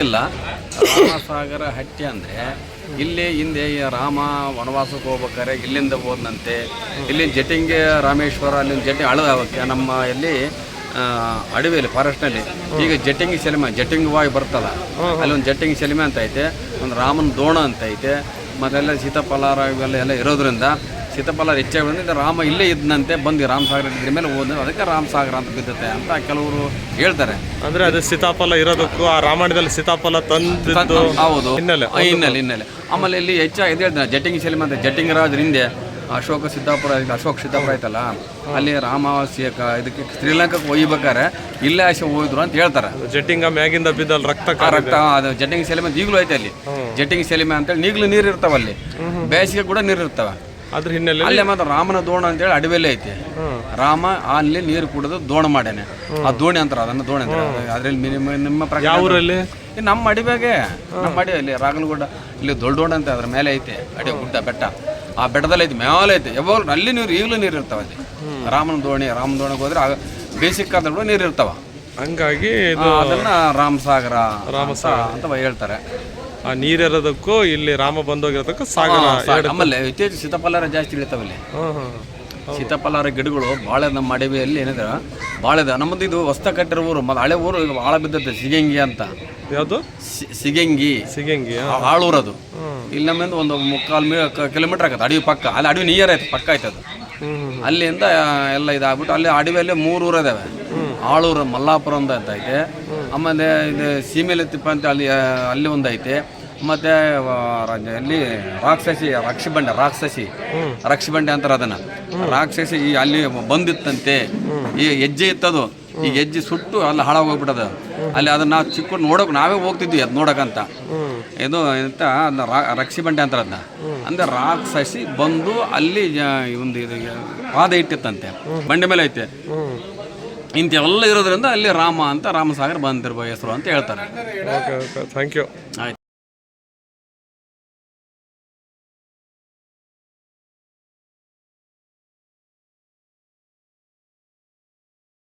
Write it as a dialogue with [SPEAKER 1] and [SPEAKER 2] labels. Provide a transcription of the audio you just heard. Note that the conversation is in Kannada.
[SPEAKER 1] ಇಲ್ಲ. ರಾಮಸಾಗರ ಹಟ್ಟಿ ಅಂದರೆ ಇಲ್ಲಿ ಹಿಂದೆ ಈ ರಾಮ ವನವಾಸಕ್ಕೆ ಹೋಗ್ಬೇಕಾರೆ ಇಲ್ಲಿಂದ ಹೋದಂತೆ. ಇಲ್ಲಿ ಜಟಿಂಗೆ ರಾಮೇಶ್ವರ ಅಲ್ಲಿಂದ ಜಟಿ ಹಳದಕ್ಕೆ ನಮ್ಮ ಎಲ್ಲಿ ಅಡವಿಯಲ್ಲಿ ಫಾರೆಸ್ಟ್ನಲ್ಲಿ ಈಗ ಜಟಿಂಗಿ ಸೆಲಿಮೆ ಜಟಿಂಗವಾಗಿ ಬರ್ತಲ್ಲ, ಅಲ್ಲಿ ಒಂದು ಜಟಿಂಗಿ ಸೆಲಿಮೆ ಅಂತ ಐತೆ, ಒಂದು ರಾಮನ ದೋಣ ಅಂತ ಐತೆ, ಮತ್ತೆಲ್ಲ ಸೀತಾಫಲಾರ ಇವೆಲ್ಲ ಇರೋದ್ರಿಂದ ಸೀತಾಫಲ ಹೆಚ್ಚಾಗಿ ಬಂದಿದ್ದು ರಾಮ ಇಲ್ಲೇ ಇದ್ದಂತೆ ಬಂದು ರಾಮಸಾಗರ ಇದ್ರ ಮೇಲೆ ಹೋದ್ರೆ ಅದಕ್ಕೆ ರಾಮಸಾಗರ ಅಂತ ಬಿದ್ದುತ್ತೆ ಅಂತ ಕೆಲವರು ಹೇಳ್ತಾರೆ.
[SPEAKER 2] ಅಂದ್ರೆ ಅದು ಸೀತಾಫಲ ಇರೋದಕ್ಕೂ ಆ ರಾಮಾಯಣದಲ್ಲಿ ಸೀತಾಫಲ ತಂದು
[SPEAKER 1] ಹೌದು ಹಿನ್ನೆಲೆ. ಆಮೇಲೆ ಇಲ್ಲಿ ಹೆಚ್ಚಾಗಿ ಇದು ಹೇಳ್ತಾರೆ ಜಟಿಂಗಿ ಸೆಲಿಮೆ ಅಂತ. ಜಟಿಂಗ ರಾಜರ ಹಿಂದೆ ಅಶೋಕ ಸಿದ್ದಾಪುರ ಆಯ್ತಲ್ಲ, ಅಲ್ಲಿ ರಾಮ ಇದಕ್ಕೆ ಶ್ರೀಲಂಕಾಕ್ಕೆ ಒಯ್ಬೇಕಾರೆ ಇಲ್ಲೇ ಹೋಗಿದ್ರು ಅಂತ ಹೇಳ್ತಾರೆ.
[SPEAKER 2] ಜಟಿಂಗ ಮ್ಯಾಗಿಂದ ಬಿದ್ದಲ್ಲಿ ರಕ್ತ
[SPEAKER 1] ಅದು ಜಟಿಂಗ್ ಸೆಲಿಮೆ ಈಗಲೂ ಐತೆ ಅಲ್ಲಿ. ಜಟಿಂಗ್ ಸೆಲಿಮೆ ಅಂತೇಳಿ ಈಗಲೂ ನೀರು ಇರ್ತಾವ ಅಲ್ಲಿ, ಬೇಸಿಗೆ ಕೂಡ ನೀರು ಇರ್ತಾವ.
[SPEAKER 2] ಅದ್ರ ಹಿನ್ನೆಲೆ
[SPEAKER 1] ಅಲ್ಲೇ ಮಾತ್ರ ರಾಮನ ದೋಣ ಅಂತೇಳಿ ಅಡವಿಯಲ್ಲೇ ಐತಿ. ರಾಮ ಅಲ್ಲಿ ನೀರು ಕುಡಿದು ದೋಣ ಮಾಡ್ಯಾನೆ, ಆ ದೋಣಿ ಅಂತಾರೆ, ಅದನ್ನ ದೋಣಿ ಅಂತಾರೆ. ಅದ್ರಲ್ಲಿ ನಿಮ್ಮ ಪ್ರಕಾರ ನಮ್ಮ ಅಡಿಬೇಗೆ, ನಮ್ಮ ಅಡಿಯಲ್ಲಿ ರಾಗಲಗುಡ್ಡ ಇಲ್ಲಿ ದೊಡ್ಡ ಅಂತ ಅದ್ರ ಮೇಲೆ ಐತೆ ಅಡಿ ಗುಡ್ಡ ಬೆಟ್ಟ, ಆ ಬೆಟ್ಟದಲ್ಲಿ ಐತಿ, ಮೇಲೆ ಐತೆ. ಯಾವಾಗಲೂ ಅಲ್ಲಿ ನೀರು ಈಗಲೂ ನೀರು ಇರ್ತಾವ ಅಲ್ಲಿ. ರಾಮನ ದೋಣಿಗೆ ಹೋದ್ರೆ ಬೇಸಿಗೆ ಕಾಲದಲ್ಲಿ ಕೂಡ ನೀರು ಇರ್ತಾವ.
[SPEAKER 2] ಹಂಗಾಗಿ
[SPEAKER 1] ಅದನ್ನ ರಾಮಸಾಗರ ಅಂತ ಹೇಳ್ತಾರೆ.
[SPEAKER 2] ಆ ನೀರಿರೋದಕ್ಕೂ ಇಲ್ಲಿ ರಾಮ ಬಂದೋಗಿರೋದಕ್ಕೂ ಸಾಗರ.
[SPEAKER 1] ಆಮೇಲೆ ಇತ್ತೀಚೆಗೆ ಸೀತಾಫಲಾರ ಜಾಸ್ತಿ ಇಳಿತಾವಲ್ಲಿ. ಸೀತಾಫಲಾರ ಗಿಡಗಳು ಭಾಳ ನಮ್ಮ ಅಡವಿಯಲ್ಲಿ ಏನಿದೆ ಭಾಳ ಇದೆ. ನಮ್ಮದು ಇದು ಹೊಸ್ತ ಕಟ್ಟಿರೋ ಊರು, ಹಳೆ ಊರು ಈಗ ಭಾಳ ಬಿದ್ದೈತೆ. ಸಿಗಂಗಿ ಅಂತ.
[SPEAKER 2] ಯಾವುದು? ಸಿಗಂಗಿ
[SPEAKER 1] ಆಳೂರು. ಅದು ಇಲ್ಲಿ ನಮ್ಮಿಂದ ಒಂದು 3-4 ಕಿಲೋಮೀಟರ್ ಆಗತ್ತೆ ಅಡವಿ ಪಕ್ಕ. ಅಲ್ಲಿ ಅಡವಿ ನಿಯರ್ ಐತೆ, ಪಕ್ಕ ಆಯ್ತು ಅದು. ಅಲ್ಲಿಂದ ಎಲ್ಲ ಇದಾಗ್ಬಿಟ್ಟು ಅಲ್ಲಿ ಅಡವಿಯಲ್ಲಿ 3 ಊರು ಇದಾವೆ. ಆಳೂರು, ಮಲ್ಲಾಪುರ ಅಂತ ಐತೆ, ಆಮೇಲೆ ಇದು ಸೀಮೆಲೆತ್ತಿಪ್ಪ ಅಂತ ಅಲ್ಲಿ ಒಂದು ಐತೆ, ಮತ್ತೆ ಅಲ್ಲಿ ರಕ್ಷಿಬಂಡೆ ಅಂತಾರೆ ಅದನ್ನ. ರಾಕ್ಷಸಿ ಅಲ್ಲಿ ಬಂದಿತ್ತಂತೆ, ಈ ಹೆಜ್ಜೆ ಇತ್ತದು. ಈ ಹೆಜ್ಜೆ ಸುಟ್ಟು ಅಲ್ಲಿ ಹಾಳಾಗೋಗ್ಬಿಟ್ಟದ. ಅಲ್ಲಿ ಅದನ್ನ ನಾವು ಚಿಕ್ಕ ನಾವೇ ಹೋಗ್ತಿದ್ವಿ ಅದು ನೋಡಕಂತ. ಇದು ಎಂತ ರಕ್ಷಿಬಂಡೆ ಅಂತಾರೆ ಅದನ್ನ. ಅಂದ್ರೆ ರಾಕ್ಷಸಿ ಬಂದು ಅಲ್ಲಿ ಒಂದು ಇದು ಪಾದ ಇಟ್ಟಿತ್ತಂತೆ, ಬಂಡೆ ಮೇಲೆ ಐತೆ. ಇಂಥವೆಲ್ಲ ಇರೋದ್ರಿಂದ ಅಲ್ಲಿ ರಾಮ ಅಂತ ರಾಮಸಾಗರ ಬಂದಿರ್ಬೋದು ಹೆಸರು ಅಂತ ಹೇಳ್ತಾರೆ.
[SPEAKER 2] Thank you.
[SPEAKER 1] ಆಯ್ತು.